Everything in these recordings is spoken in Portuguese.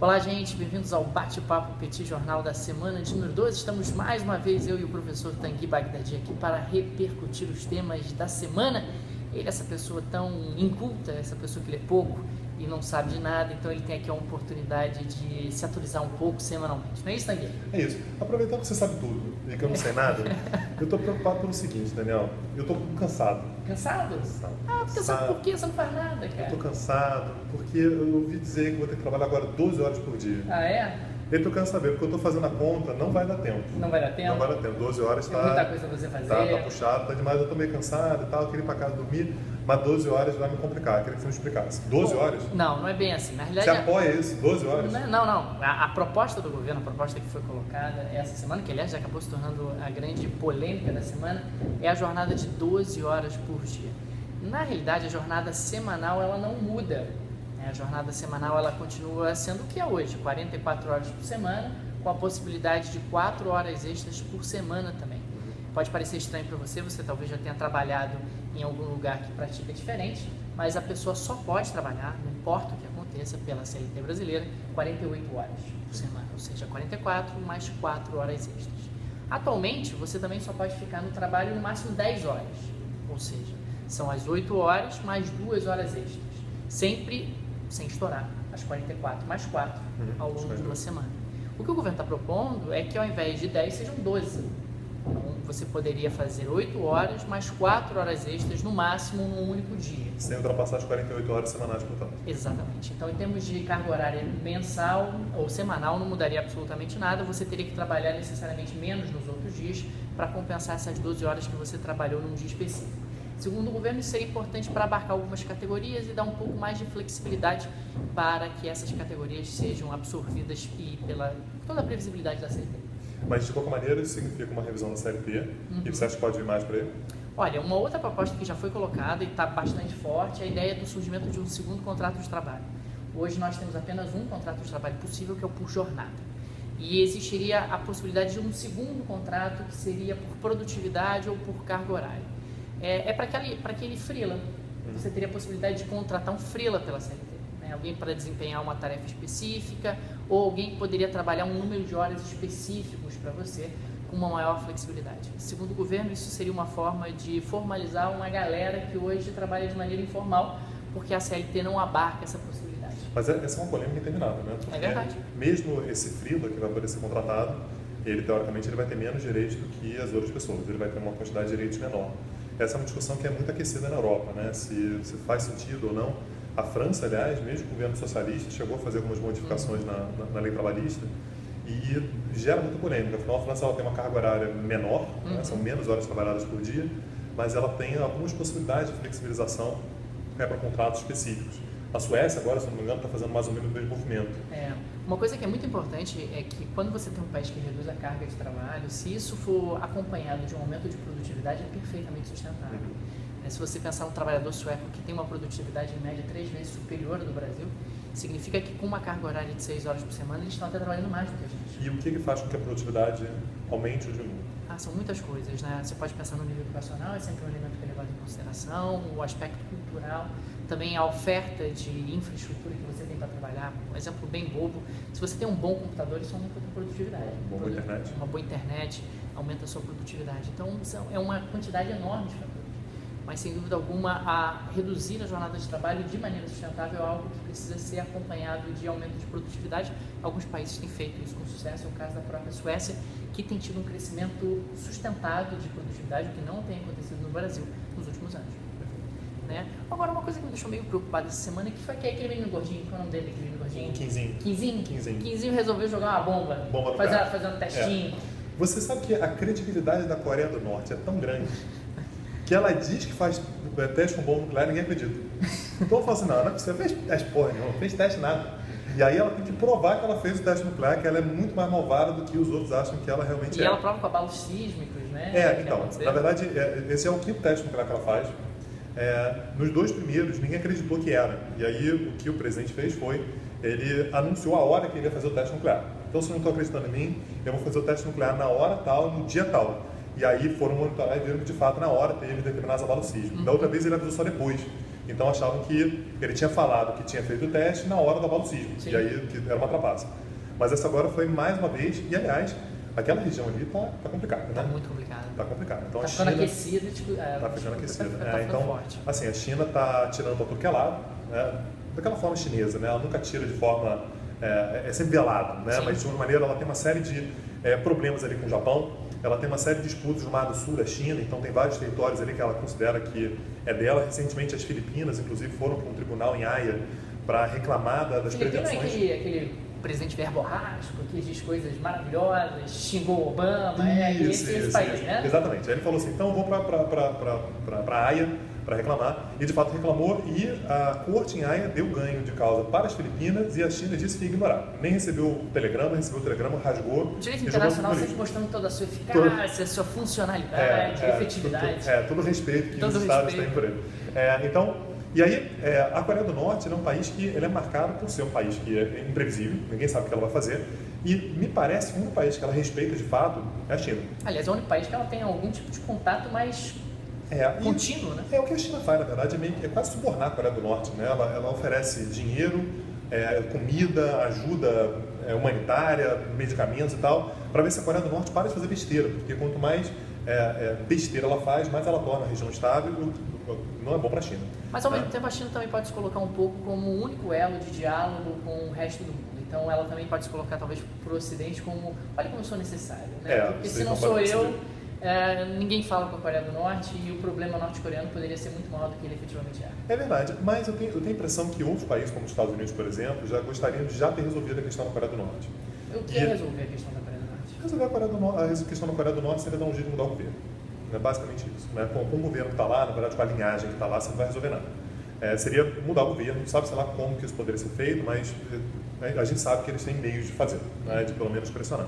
Olá, gente, bem-vindos ao Bate-Papo Petit Jornal da semana de número 12. Estamos mais uma vez, eu e o professor Tanguy Bagdadi aqui para repercutir os temas da semana. Ele é essa pessoa tão inculta, essa pessoa que lê pouco e não sabe de nada, então ele tem aqui a oportunidade de se atualizar um pouco semanalmente. Não é isso, Tanguy? É isso. Aproveitando que você sabe tudo e que eu não sei nada, eu estou preocupado pelo seguinte, Daniel. Eu estou cansado. Cansado? Cansado. Ah, porque sabe por quê? Você não faz nada, cara. Eu estou cansado porque eu ouvi dizer que vou ter que trabalhar agora 12 horas por dia. Ah, é? E aí eu quero saber, porque eu estou fazendo a conta, não vai dar tempo. Não vai dar tempo? Não vai dar tempo. 12 horas Tem muita coisa pra você fazer. Tá puxado, tá demais, eu estou meio cansado e tal, eu queria ir para casa dormir, mas 12 horas vai me complicar. Eu queria que você me explicasse. 12 horas? Não é bem assim. Na realidade, você apoia isso? 12 horas? Não. A proposta do governo, a proposta que foi colocada essa semana, que aliás já acabou se tornando a grande polêmica da semana, é a jornada de 12 horas por dia. Na realidade, a jornada semanal ela não muda. A jornada semanal ela continua sendo o que é hoje, 44 horas por semana, com a possibilidade de 4 horas extras por semana também. Pode parecer estranho para você, você talvez já tenha trabalhado em algum lugar que pratica diferente, mas a pessoa só pode trabalhar, não importa o que aconteça, pela CLT brasileira, 48 horas por semana, ou seja, 44 mais 4 horas extras. Atualmente, você também só pode ficar no trabalho no máximo 10 horas, ou seja, são as 8 horas mais 2 horas extras, sempre sem estourar as 44 mais 4 ao longo de uma semana. O que o governo está propondo é que ao invés de 10 sejam 12. Então, você poderia fazer 8 horas mais 4 horas extras no máximo num único dia. Sem ultrapassar as 48 horas semanais, portanto. Exatamente. Então, em termos de carga horária mensal ou semanal, não mudaria absolutamente nada. Você teria que trabalhar necessariamente menos nos outros dias para compensar essas 12 horas que você trabalhou num dia específico. Segundo o governo, isso seria importante para abarcar algumas categorias e dar um pouco mais de flexibilidade para que essas categorias sejam absorvidas e pela toda a previsibilidade da CLT. Mas, de qualquer maneira, isso significa uma revisão da CLT e você acha que pode vir mais para ele? Olha, uma outra proposta que já foi colocada e está bastante forte é a ideia do surgimento de um segundo contrato de trabalho. Hoje nós temos apenas um contrato de trabalho possível, que é o por jornada. E existiria a possibilidade de um segundo contrato que seria por produtividade ou por carga horária. É para aquele freela. Você teria a possibilidade de contratar um freela pela CLT, né? Alguém para desempenhar uma tarefa específica ou alguém que poderia trabalhar um número de horas específicos para você com uma maior flexibilidade. Segundo o governo, isso seria uma forma de formalizar uma galera que hoje trabalha de maneira informal, porque a CLT não abarca essa possibilidade. Mas essa é uma polêmica interminável, né? Porque é verdade. Mesmo esse freela que vai poder ser contratado, ele teoricamente ele vai ter menos direitos do que as outras pessoas, ele vai ter uma quantidade de direitos menor. Essa é uma discussão que é muito aquecida na Europa, né? Se faz sentido ou não. A França, aliás, mesmo o governo socialista, chegou a fazer algumas modificações na lei trabalhista e gera muita polêmica. Afinal, a França ela tem uma carga horária menor, né? São menos horas trabalhadas por dia, mas ela tem algumas possibilidades de flexibilização para contratos específicos. A Suécia, agora, se não me engano, está fazendo mais ou menos o mesmo movimento. Uma coisa que é muito importante é que quando você tem um país que reduz a carga de trabalho, se isso for acompanhado de um aumento de produtividade, é perfeitamente sustentável. Se você pensar um trabalhador sueco que tem uma produtividade em média 3 vezes superior à do Brasil, significa que com uma carga horária de 6 horas por semana, eles estão até trabalhando mais do que a gente. E o que faz com que a produtividade aumente ou diminua? São muitas coisas, né? Você pode pensar no nível educacional, é sempre um elemento que é levado em consideração, o aspecto cultural, também a oferta de infraestrutura que você tem para trabalhar. Um exemplo bem bobo, se você tem um bom computador, isso aumenta a sua produtividade. Uma boa internet. Uma boa internet aumenta a sua produtividade. Então, é uma quantidade enorme de fatores. Mas, sem dúvida alguma, a reduzir a jornada de trabalho de maneira sustentável é algo que precisa ser acompanhado de aumento de produtividade. Alguns países têm feito isso com sucesso, é o caso da própria Suécia, que tem tido um crescimento sustentado de produtividade, o que não tem acontecido no Brasil nos últimos anos. Né? Agora, uma coisa que me deixou meio preocupado essa semana que foi que aquele menino gordinho, qual é o nome dele, aquele menino gordinho? Quinzinho resolveu jogar uma bomba fazer um testinho. Você sabe que a credibilidade da Coreia do Norte é tão grande que ela diz que faz teste com bomba nuclear e ninguém acredita. Então eu falo assim, não, você fez teste porra nenhuma, não fez teste nada. E aí ela tem que provar que ela fez o teste nuclear, que ela é muito mais malvada do que os outros acham que ela realmente é. E ela prova com abalos sísmicos, né? Então, na verdade, esse é o quinto teste nuclear que ela faz. Nos 2 primeiros, ninguém acreditou que era. E aí, o que o presidente fez foi, ele anunciou a hora que ele ia fazer o teste nuclear. Então, se não estão acreditando em mim, eu vou fazer o teste nuclear na hora tal, no dia tal. E aí foram monitorar e viram que, de fato, na hora teve determinados abalos sísmicos. Da outra vez, ele avisou só depois. Então achavam que ele tinha falado que tinha feito o teste na hora do abalo sísmico, Sim. e aí que era uma trapaça. Mas essa agora foi mais uma vez, e aliás, aquela região ali tá complicada, né? Tá muito complicado. Tá complicado. Então Tá a ficando China aquecida, tipo, tá ficando aquecida. Tá ficando Então, forte. assim, a China tá tirando para tudo que é lado, né? Daquela forma chinesa, né? Ela nunca tira de forma é sempre velado, né? Sim. Mas de alguma maneira ela tem uma série de problemas ali com o Japão. Ela tem uma série de disputas no Mar do Sul da China, então tem vários territórios ali que ela considera que é dela. Recentemente as Filipinas, inclusive, foram para um tribunal em Haia para reclamar das Filipino é pretensões. aquele presidente verborrágico que diz coisas maravilhosas, xingou Obama, esse país, né? Exatamente. Aí ele falou assim, então eu vou para a Haia para reclamar, e de fato reclamou, e a corte em Haia deu ganho de causa para as Filipinas, e a China disse que ia ignorar. Nem recebeu o telegrama, rasgou. O direito internacional sempre mostrando toda a sua eficácia, sua funcionalidade, efetividade. Todo o respeito que todo os Estados têm por ele. E aí, a Coreia do Norte é um país que ele é marcado por ser um país que é imprevisível, ninguém sabe o que ela vai fazer, e me parece que o único país que ela respeita de fato é a China. Aliás, é o único país que ela tem algum tipo de contato mais contínuo, né? O que a China faz, na verdade, é quase subornar a Coreia do Norte, né? Ela oferece dinheiro, comida, ajuda humanitária, medicamentos e tal, para ver se a Coreia do Norte para de fazer besteira, porque quanto mais besteira ela faz, mais ela torna a região estável, não é bom para a China. Mas ao mesmo tempo a China também pode se colocar um pouco como o único elo de diálogo com o resto do mundo. Então ela também pode se colocar talvez para o Ocidente como, olha como eu sou necessário, né? Porque se não sou eu, ninguém fala com a Coreia do Norte, e o problema norte-coreano poderia ser muito maior do que ele efetivamente é. É verdade, mas eu tenho a impressão que outros países, como os Estados Unidos, por exemplo, já gostariam de já ter resolvido a questão da Coreia do Norte. O que é resolver a questão da Coreia do Norte? Resolver a questão da Coreia do Norte seria dar um jeito de mudar o governo. É basicamente isso. Né? Com o governo que está lá, na verdade com a linhagem que está lá, você não vai resolver nada. Seria mudar o governo, não sabe, sei lá, como que isso poderia ser feito, mas a gente sabe que eles têm meios de fazer, né? De pelo menos pressionar.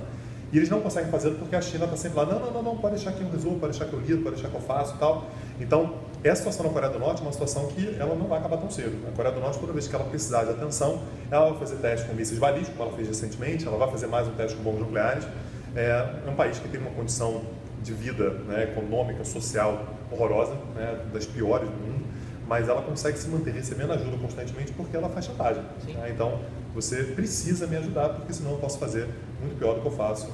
E eles não conseguem fazer porque a China está sempre lá, não, pode deixar que eu resolvo, pode deixar que eu lido, pode deixar que eu faço e tal. Então, essa situação na Coreia do Norte é uma situação que ela não vai acabar tão cedo. A Coreia do Norte, toda vez que ela precisar de atenção, ela vai fazer teste com mísseis balísticos, como ela fez recentemente, ela vai fazer mais um teste com bombas nucleares. É um país que tem uma condição de vida, né, econômica, social horrorosa, né, das piores do mundo, mas ela consegue se manter recebendo ajuda constantemente porque ela faz chantagem. Né? Então, você precisa me ajudar porque senão eu posso fazer muito pior do que eu faço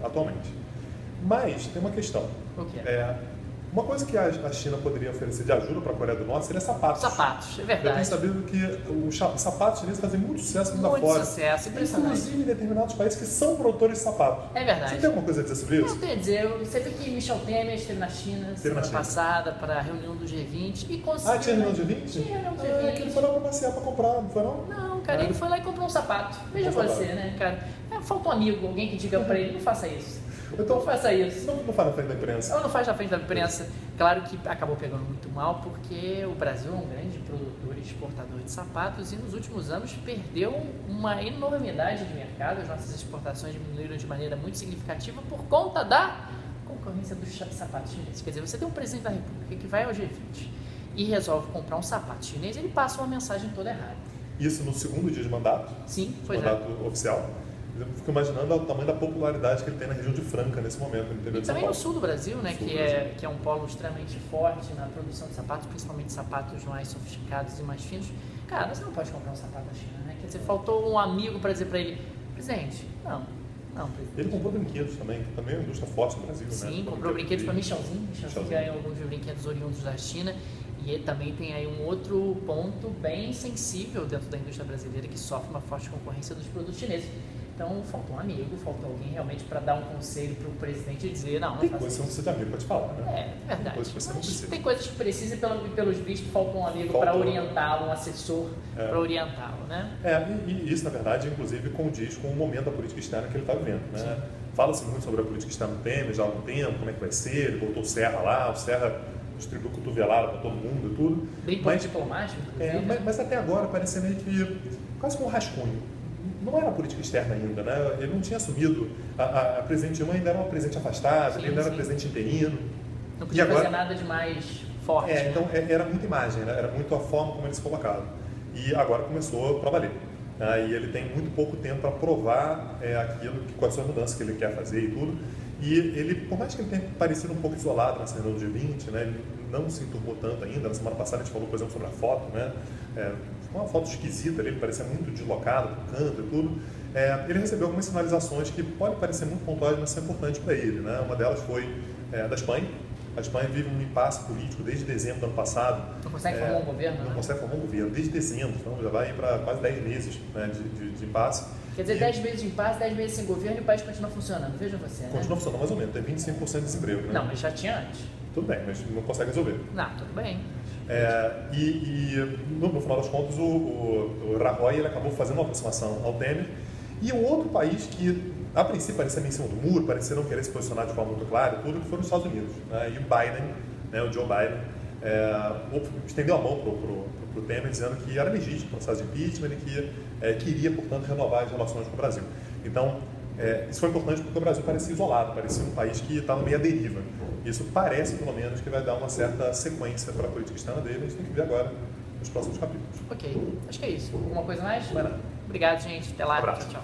atualmente. Mas tem uma questão. O que uma coisa que a China poderia oferecer de ajuda para a Coreia do Norte seria sapatos. Sapatos, é verdade. Eu tenho sabido que os sapatos chineses fazem muito sucesso mundo afora. Muito sucesso, impressionante. Inclusive em determinados países que são produtores de sapatos. É verdade. Você tem alguma coisa a dizer sobre isso? Eu tenho a dizer, você viu que Michel Temer esteve na China semana passada para a reunião do G20 e conseguiu... Tinha reunião do G20? Tinha reunião do G20. Ele foi lá para passear, para comprar, não foi não? Não, cara, ele foi lá e comprou um sapato. Veja você, né, cara? Falta um amigo, alguém que diga para ele, não faça isso. Então, não faça isso. Não faz na frente da imprensa. Ou não faz na frente da imprensa. Claro que acabou pegando muito mal, porque o Brasil é um grande produtor e exportador de sapatos e nos últimos anos perdeu uma enormidade de mercado. As nossas exportações diminuíram de maneira muito significativa por conta da concorrência dos sapatos chineses. Quer dizer, você tem um presidente da República que vai ao G20 e resolve comprar um sapato chinês, ele passa uma mensagem toda errada. Isso no segundo dia de mandato? Sim, foi mandato oficial. Eu fico imaginando o tamanho da popularidade que ele tem na região de Franca nesse momento, no interior de São Também Paulo. no sul do Brasil, né, que é um polo extremamente forte na produção de sapatos, principalmente sapatos mais sofisticados e mais finos. Cara, você não pode comprar um sapato da China, né? Quer dizer, faltou um amigo para dizer para ele, presidente, não, presidente. Ele comprou brinquedos também, que também é uma indústria forte no Brasil, né? Sim, comprou brinquedos para Michelzinho ganhou alguns brinquedos oriundos da China. E ele também tem aí um outro ponto bem sensível dentro da indústria brasileira que sofre uma forte concorrência dos produtos chineses. Então, faltou um amigo, faltou alguém realmente para dar um conselho para o presidente e dizer, não tem faça coisa que você não precisa de amigo para te falar, né? É verdade. Tem coisas que você não precisa. Tem coisas que precisa e pelos vistos faltou um amigo para orientá-lo, um assessor para orientá-lo, né? E isso, na verdade, inclusive condiz com o momento da política externa que ele está vivendo, né? Fala-se muito sobre a política externa do Temer já há algum tempo, como é que vai ser, ele botou o Serra lá, o Serra distribuiu cotovelada para todo mundo e tudo. Bem diplomático, inclusive. Mas até agora parecia meio que quase como um rascunho. Não era política externa ainda, né? Ele não tinha assumido. A presidente Dilma ainda era uma presidente afastada, ele ainda era presidente interino. Não podia fazer nada de mais forte. Então era muita imagem, né? Era muito a forma como ele se colocava. E agora começou para valer. E ele tem muito pouco tempo para provar quais são as mudanças que ele quer fazer e tudo. E ele, por mais que ele tenha parecido um pouco isolado nessa reunião do G20, né, ele não se enturmou tanto ainda. Na semana passada a gente falou, por exemplo, sobre a foto, né, uma foto esquisita ali, ele parecia muito deslocado pro canto e tudo. Ele recebeu algumas sinalizações que podem parecer muito pontuais, mas são importantes para ele, né? Uma delas foi da Espanha. A Espanha vive um impasse político desde dezembro do ano passado. Não consegue formar um governo, Não né? consegue formar um governo desde dezembro, então já vai para quase 10 meses, né, de impasse. Quer dizer, 10 meses de impasse, 10 meses sem governo e o país continua funcionando. Veja você, né? Continua funcionando mais ou menos, tem 25% de desemprego. Né? Não, mas já tinha antes. Tudo bem, mas não consegue resolver. Não, tudo bem. No final das contas, o Rajoy ele acabou fazendo uma aproximação ao Temer. E um outro país que, a princípio, parecia meio em cima do muro, parecia não querer se posicionar de forma muito clara, tudo que foram os Estados Unidos. Né? E o Biden, né, o Joe Biden, estendeu a mão para o Temer, dizendo que era legítimo o processo de impeachment e que queria, portanto, renovar as relações com o Brasil. Então, isso foi importante porque o Brasil parecia isolado, parecia um país que estava meio à deriva. Isso parece, pelo menos, que vai dar uma certa sequência para a política externa dele. A gente tem que ver agora nos próximos capítulos. Ok, acho que é isso. Alguma coisa mais? Obrigado, gente. Até lá. Um abraço. Tchau.